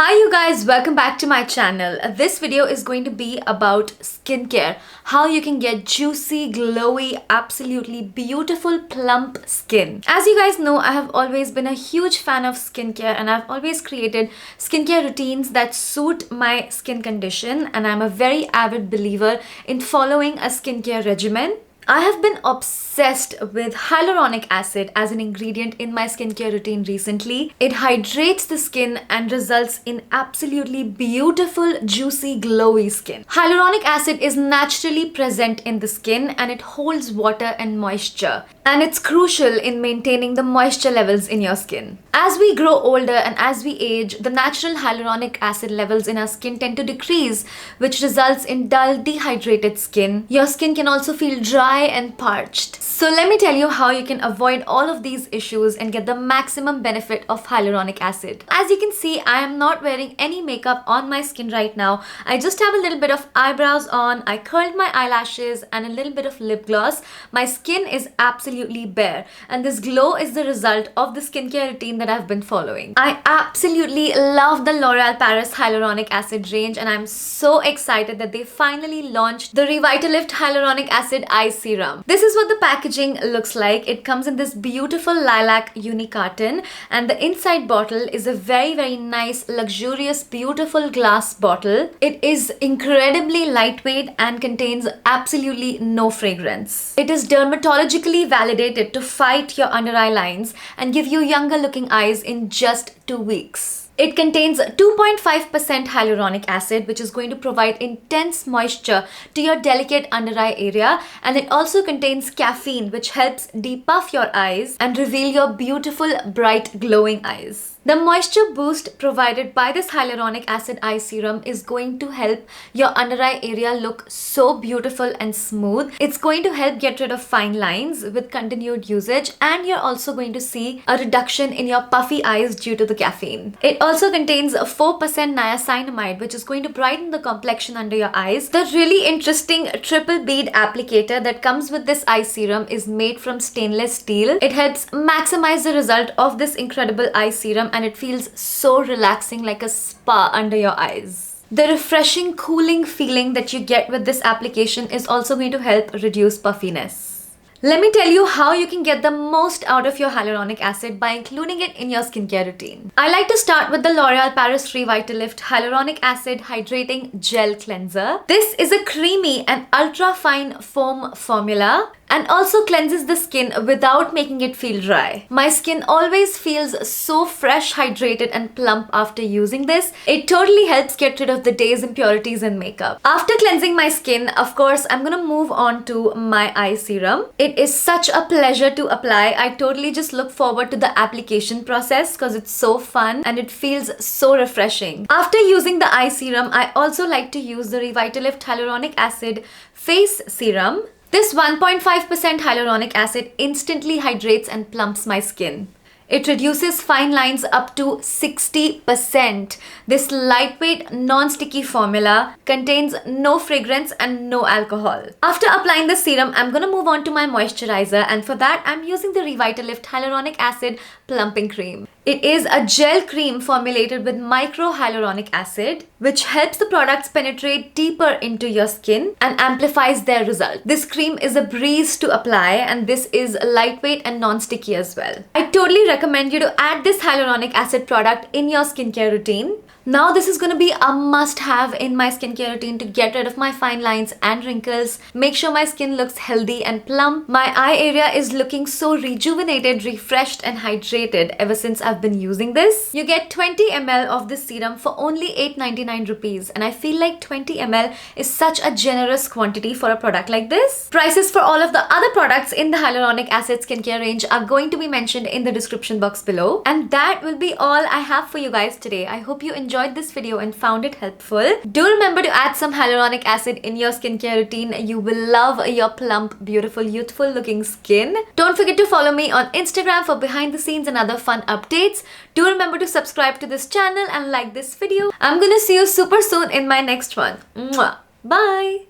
Hi you guys, welcome back to my channel. This video is going to be about skincare. How you can get juicy, glowy, absolutely beautiful, plump skin. As you guys know, I have always been a huge fan of skincare and I've always created skincare routines that suit my skin condition, and I'm a very avid believer in following a skincare regimen. I have been obsessed with hyaluronic acid as an ingredient in my skincare routine recently. It hydrates the skin and results in absolutely beautiful, juicy, glowy skin. Hyaluronic acid is naturally present in the skin and it holds water and moisture. And it's crucial in maintaining the moisture levels in your skin. As we grow older and as we age, the natural hyaluronic acid levels in our skin tend to decrease, which results in dull, dehydrated skin. Your skin can also feel dry and parched. So let me tell you how you can avoid all of these issues and get the maximum benefit of hyaluronic acid. As you can see, I am not wearing any makeup on my skin right now. I just have a little bit of eyebrows on, I curled my eyelashes and a little bit of lip gloss. My skin is absolutely bare, and this glow is the result of the skincare routine that I've been following. I absolutely love the L'Oreal Paris Hyaluronic Acid range, and I'm so excited that they finally launched the Revitalift Hyaluronic Acid Eye Serum. This is what the packaging looks like. It comes in this beautiful lilac uni carton, and the inside bottle is a very nice, luxurious, beautiful glass bottle. It is incredibly lightweight and contains absolutely no fragrance. It is dermatologically validated to fight your under eye lines and give you younger looking eyes in just 2 weeks. It contains 2.5% hyaluronic acid, which is going to provide intense moisture to your delicate under eye area, and it also contains caffeine, which helps depuff your eyes and reveal your beautiful, bright, glowing eyes. The moisture boost provided by this hyaluronic acid eye serum is going to help your under eye area look so beautiful and smooth. It's going to help get rid of fine lines with continued usage, and you're also going to see a reduction in your puffy eyes due to the caffeine. It also contains 4% niacinamide, which is going to brighten the complexion under your eyes. The really interesting triple bead applicator that comes with this eye serum is made from stainless steel. It helps maximize the result of this incredible eye serum, and it feels so relaxing, like a spa under your eyes. The refreshing, cooling feeling that you get with this application is also going to help reduce puffiness. Let me tell you how you can get the most out of your hyaluronic acid by including it in your skincare routine. I like to start with the L'Oreal Paris Revitalift Hyaluronic Acid Hydrating Gel Cleanser. This is a creamy and ultra fine foam formula and also cleanses the skin without making it feel dry. My skin always feels so fresh, hydrated and plump after using this. It totally helps get rid of the day's impurities in makeup. After cleansing my skin, of course, I'm gonna move on to my eye serum. It is such a pleasure to apply. I totally just look forward to the application process because it's so fun and it feels so refreshing. After using the eye serum, I also like to use the Revitalift Hyaluronic Acid Face Serum. This 1.5% hyaluronic acid instantly hydrates and plumps my skin. It reduces fine lines up to 60%. This lightweight, non-sticky formula contains no fragrance and no alcohol. After applying the serum, I'm gonna move on to my moisturizer, and for that, I'm using the Revitalift Hyaluronic Acid Plumping Cream. It is a gel cream formulated with micro hyaluronic acid, which helps the products penetrate deeper into your skin and amplifies their result. This cream is a breeze to apply, and this is lightweight and non-sticky as well. I totally recommend you to add this hyaluronic acid product in your skincare routine. Now this is going to be a must-have in my skincare routine to get rid of my fine lines and wrinkles, make sure my skin looks healthy and plump. My eye area is looking so rejuvenated, refreshed and hydrated ever since I've been using this. You get 20 ml of this serum for only 8.99 rupees, and I feel like 20 ml is such a generous quantity for a product like this. Prices for all of the other products in the hyaluronic acid skincare range are going to be mentioned in the description box below. And that will be all I have for you guys today. I hope you enjoyed this video and found it helpful. Do remember to add some hyaluronic acid in your skincare routine. You will love your plump, beautiful, youthful looking skin. Don't forget to follow me on Instagram for behind the scenes and other fun updates. Do remember to subscribe to this channel and like this video. I'm gonna see you super soon in my next one. Mwah. Bye!